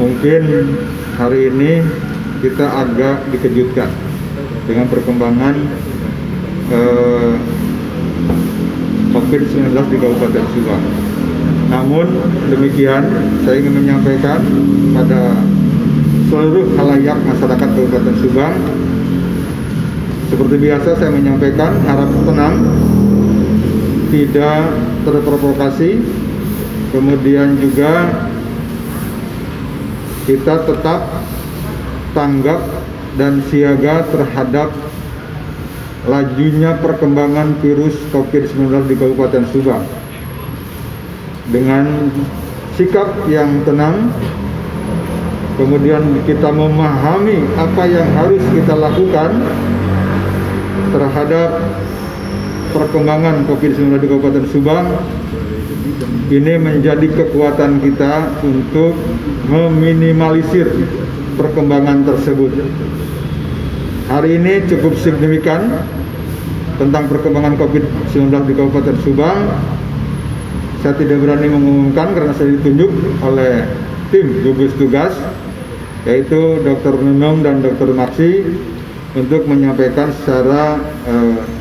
mungkin hari ini kita agak dikejutkan dengan perkembangan COVID-19 di Kabupaten Subang. Namun demikian, saya ingin menyampaikan pada seluruh khalayak masyarakat Kabupaten Subang, seperti biasa saya menyampaikan harap tenang, tidak terprovokasi, kemudian juga kita tetap tanggap dan siaga terhadap lajunya perkembangan virus COVID-19 di Kabupaten Subang. Dengan sikap yang tenang, kemudian kita memahami apa yang harus kita lakukan terhadap perkembangan COVID-19 di Kabupaten Subang. Ini menjadi kekuatan kita untuk meminimalisir perkembangan tersebut. Hari ini cukup signifikan tentang perkembangan COVID-19 di Kabupaten Subang. Saya tidak berani mengumumkan karena saya ditunjuk oleh tim gugus tugas, yaitu Dr. Nunung dan Dr. Maksi, untuk menyampaikan secara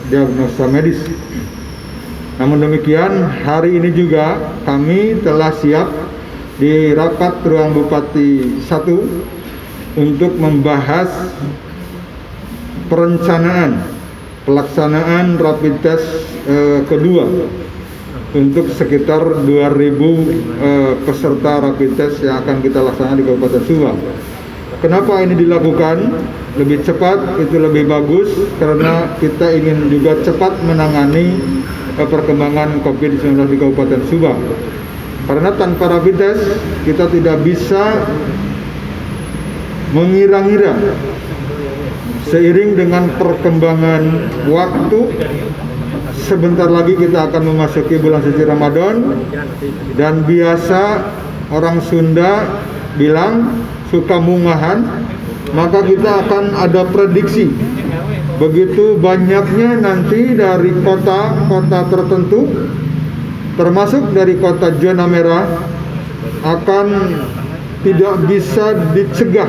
diagnosa medis. Namun demikian, hari ini juga kami telah siap di rapat Ruang Bupati 1 untuk membahas perencanaan pelaksanaan rapid test kedua untuk sekitar 2.000 peserta rapid test yang akan kita laksanakan di Kabupaten Subang. Kenapa ini dilakukan lebih cepat? Itu lebih bagus karena kita ingin juga cepat menangani perkembangan COVID-19 di Kabupaten Subang. Karena tanpa rapid test kita tidak bisa mengira-ngira. Seiring dengan perkembangan waktu, sebentar lagi kita akan memasuki bulan suci Ramadan, dan biasa orang Sunda bilang suka mungahan, maka kita akan ada prediksi begitu banyaknya nanti dari kota-kota tertentu, termasuk dari kota zona merah, akan tidak bisa dicegah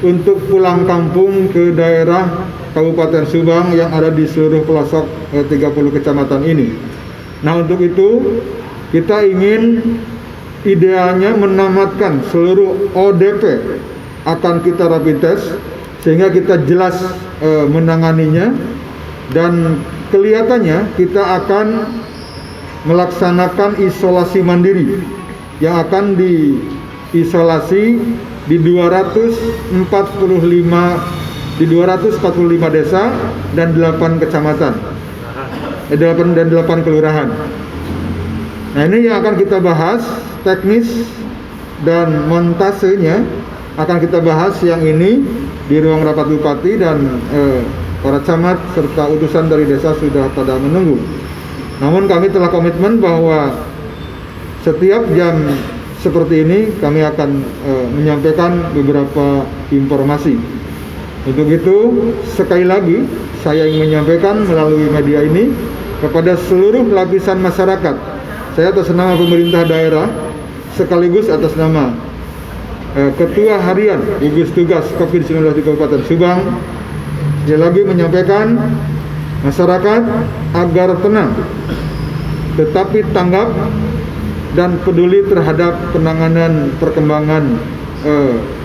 untuk pulang kampung ke daerah Kabupaten Subang yang ada di seluruh pelosok 30 kecamatan ini. Nah, untuk itu kita ingin idealnya menamatkan seluruh ODP akan kita rapid test sehingga kita jelas menanganinya, dan kelihatannya kita akan melaksanakan isolasi mandiri yang akan diisolasi di 245 desa dan 8 kecamatan, 8 kelurahan. Nah, ini yang akan kita bahas, teknis dan montasenya akan kita bahas yang ini di ruang rapat bupati, dan para camat serta utusan dari desa sudah pada menunggu. Namun kami telah komitmen bahwa setiap jam seperti ini kami akan menyampaikan beberapa informasi. Untuk itu, sekali lagi saya ingin menyampaikan melalui media ini kepada seluruh lapisan masyarakat, saya atas nama pemerintah daerah sekaligus atas nama Ketua Harian Gugus Tugas COVID-19 di Kabupaten Subang, saya lagi menyampaikan masyarakat agar tenang, tetapi tanggap dan peduli terhadap penanganan perkembangan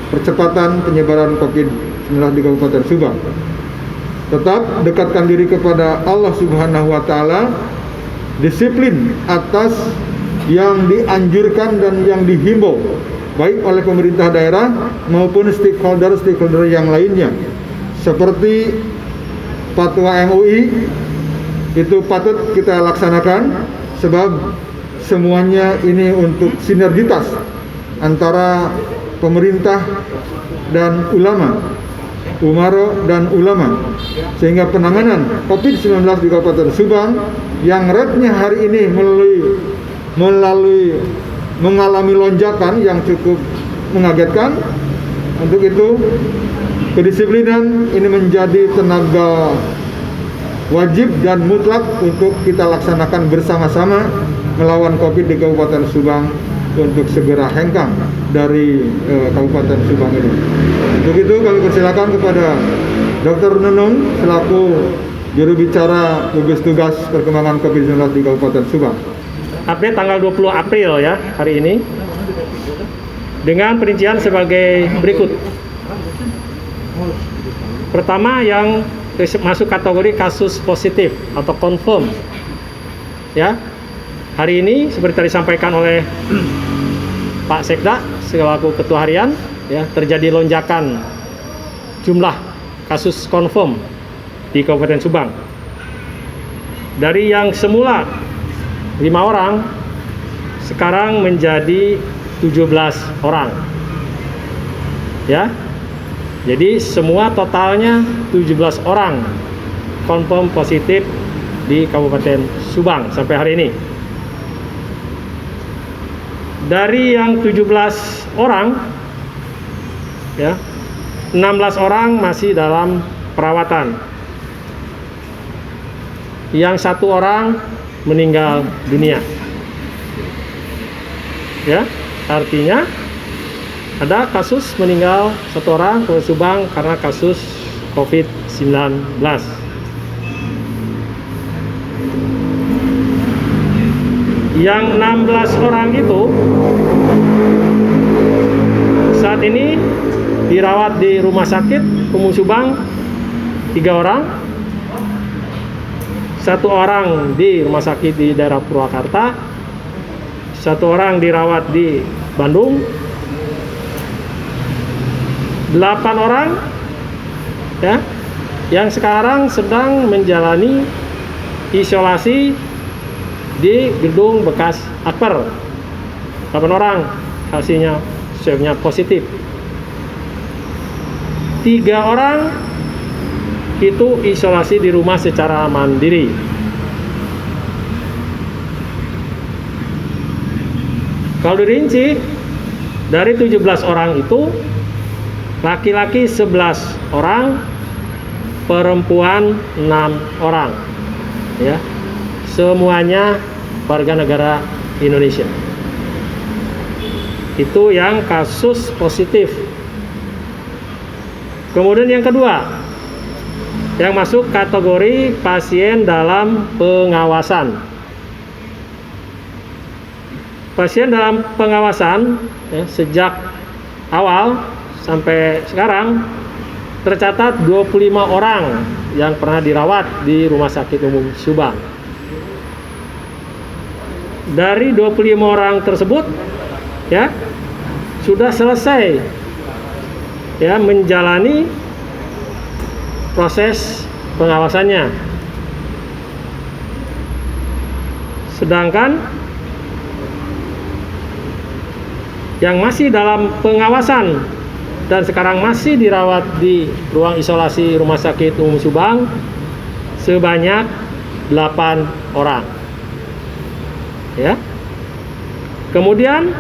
percepatan penyebaran COVID-19 di Kabupaten Subang. Tetap dekatkan diri kepada Allah Subhanahu wa Ta'ala, disiplin atas yang dianjurkan dan yang dihimbau baik oleh pemerintah daerah maupun stakeholder yang lainnya, seperti Fatwa MUI itu patut kita laksanakan, sebab semuanya ini untuk sinergitas antara pemerintah dan ulama, umaro dan ulama, sehingga penanganan COVID-19 di Kabupaten Subang yang rate-nya hari ini mengalami lonjakan yang cukup mengagetkan. Untuk itu, kedisiplinan ini menjadi tenaga wajib dan mutlak untuk kita laksanakan bersama-sama melawan COVID di Kabupaten Subang untuk segera hengkang dari Kabupaten Subang ini. Untuk itu kami persilakan kepada Dr. Nunung selaku juru bicara gugus tugas perkembangan COVID-19 di Kabupaten Subang. Update tanggal 20 April ya, hari ini. Dengan perincian sebagai berikut. Pertama, yang masuk kategori kasus positif atau confirm. Ya. Hari ini seperti tadi disampaikan oleh Pak Sekda selaku ketua harian, ya, terjadi lonjakan jumlah kasus confirm di Kabupaten Subang. Dari yang semula 5 orang sekarang menjadi 17 orang. Ya. Jadi semua totalnya 17 orang confirm positif di Kabupaten Subang sampai hari ini. Dari yang 17 orang, ya, 16 orang masih dalam perawatan. Yang 1 orang meninggal dunia. Ya, artinya ada kasus meninggal 1 orang ke Subang karena kasus COVID-19. Yang 16 orang itu saat ini dirawat di Rumah Sakit Umum Subang 3 orang. 1 orang di rumah sakit di daerah Purwakarta, 1 orang dirawat di Bandung, 8 orang ya yang sekarang sedang menjalani isolasi di gedung bekas Akper. 8 orang hasilnya swabnya positif. 3 orang itu isolasi di rumah secara mandiri. Kalau dirinci, dari 17 orang itu laki-laki 11 orang, perempuan 6 orang. Ya. Semuanya warga negara Indonesia. Itu yang kasus positif. Kemudian yang kedua, yang masuk kategori pasien dalam pengawasan. Pasien dalam pengawasan ya, sejak awal sampai sekarang tercatat 25 orang yang pernah dirawat di Rumah Sakit Umum Subang. Dari 25 orang tersebut ya sudah selesai ya menjalani proses pengawasannya. Sedangkan yang masih dalam pengawasan dan sekarang masih dirawat di ruang isolasi Rumah Sakit Umum Subang sebanyak 8 orang. Ya. Kemudian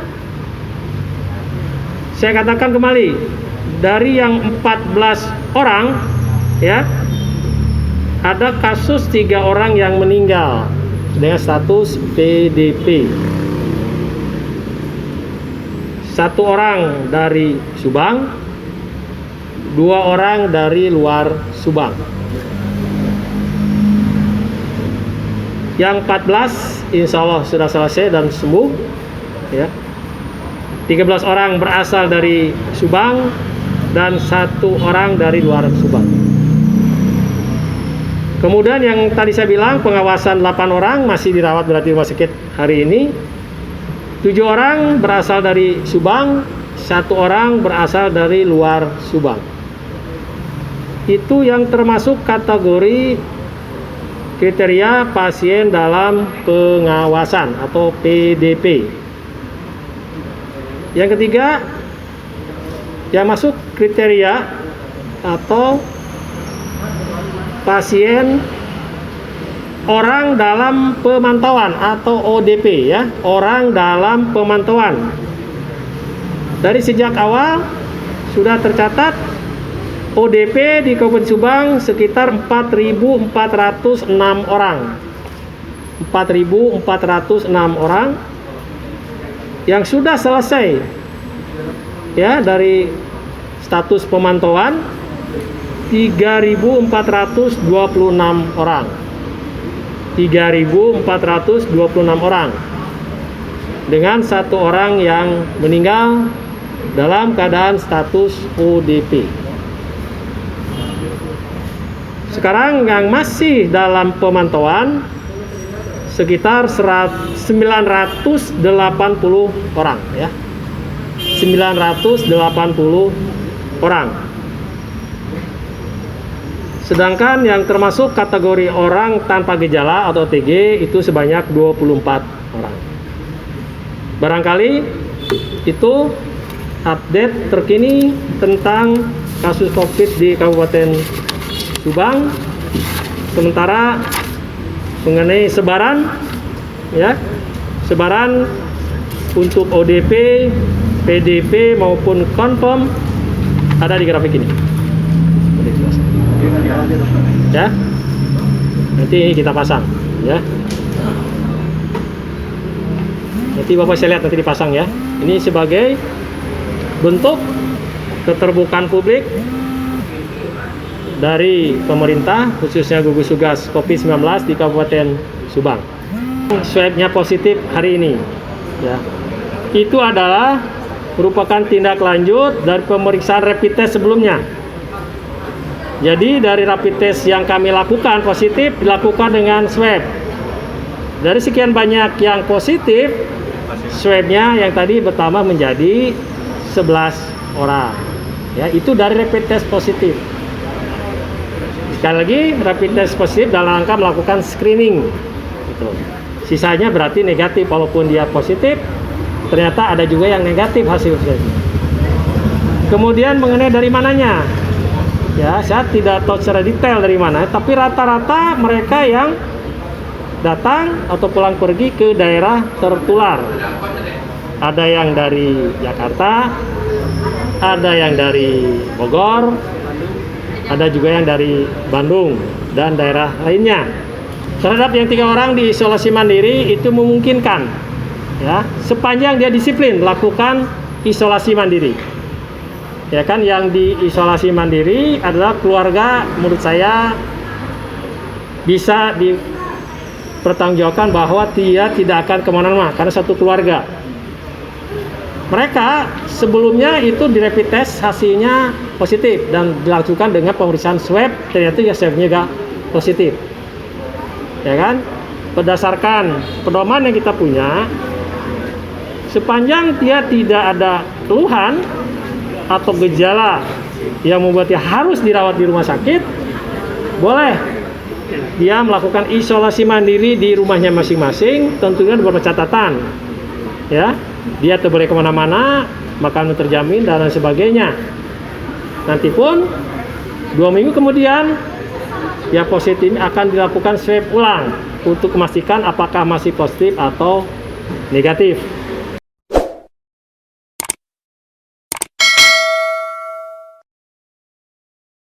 saya katakan kembali, dari yang 14 orang ya ada kasus 3 orang yang meninggal dengan status PDP. 1 orang dari Subang, 2 orang dari luar Subang. Yang 14 insya Allah sudah selesai dan sembuh ya. 13 orang berasal dari Subang dan 1 orang dari luar Subang. Kemudian yang tadi saya bilang pengawasan 8 orang masih dirawat berarti rumah sakit hari ini. 7 orang berasal dari Subang, 1 orang berasal dari luar Subang. Itu yang termasuk kategori kriteria pasien dalam pengawasan atau PDP. Yang ketiga, yang masuk kriteria atau pasien orang dalam pemantauan atau ODP ya, orang dalam pemantauan. Dari sejak awal sudah tercatat ODP di Kabupaten Subang sekitar 4.406 orang. 4.406 orang. yang sudah selesai ya dari status pemantauan 3.426 orang. 3.426 orang. Dengan 1 orang yang meninggal dalam keadaan status ODP. Sekarang yang masih dalam pemantauan sekitar 980 orang ya. 980 orang. Sedangkan yang termasuk kategori orang tanpa gejala atau OTG itu sebanyak 24 orang. Barangkali itu update terkini tentang kasus COVID di Kabupaten Subang. Sementara mengenai sebaran ya, sebaran untuk ODP, PDP maupun confirm ada di grafik ini. Ya. Nanti ini kita pasang ya. Nanti Bapak saya lihat nanti dipasang ya. Ini sebagai bentuk keterbukaan publik dari pemerintah khususnya gugus tugas COVID-19 di Kabupaten Subang. Swabnya positif hari ini ya. Itu adalah merupakan tindak lanjut dari pemeriksaan rapid test sebelumnya. Jadi dari rapid test yang kami lakukan positif dilakukan dengan swab. Dari sekian banyak yang positif, swabnya yang tadi bertambah menjadi 11 orang. Ya, itu dari rapid test positif. Sekali lagi, rapid test positif dalam rangka melakukan screening. Gitu. Sisanya berarti negatif, walaupun dia positif, ternyata ada juga yang negatif hasil swabnya. Kemudian mengenai dari mananya, ya saya tidak tahu secara detail dari mana, tapi rata-rata mereka yang datang atau pulang pergi ke daerah tertular. Ada yang dari Jakarta, ada yang dari Bogor, ada juga yang dari Bandung dan daerah lainnya. Terhadap yang 3 orang di isolasi mandiri itu memungkinkan ya, sepanjang dia disiplin melakukan isolasi mandiri. Ya kan, yang diisolasi mandiri adalah keluarga, menurut saya bisa dipertanggungjawabkan bahwa dia tidak akan kemana-mana karena satu keluarga. Mereka sebelumnya itu di rapid test hasilnya positif dan dilakukan dengan pemeriksaan swab, ternyata ya swabnya juga positif. Ya kan? Berdasarkan pedoman yang kita punya, sepanjang dia tidak ada keluhan atau gejala yang membuat dia harus dirawat di rumah sakit, boleh dia melakukan isolasi mandiri di rumahnya masing-masing, tentunya beberapa catatan ya, dia tidak boleh kemana-mana, makanan terjamin dan lain sebagainya. Nanti pun 2 minggu kemudian ya positif akan dilakukan swab ulang untuk memastikan apakah masih positif atau negatif.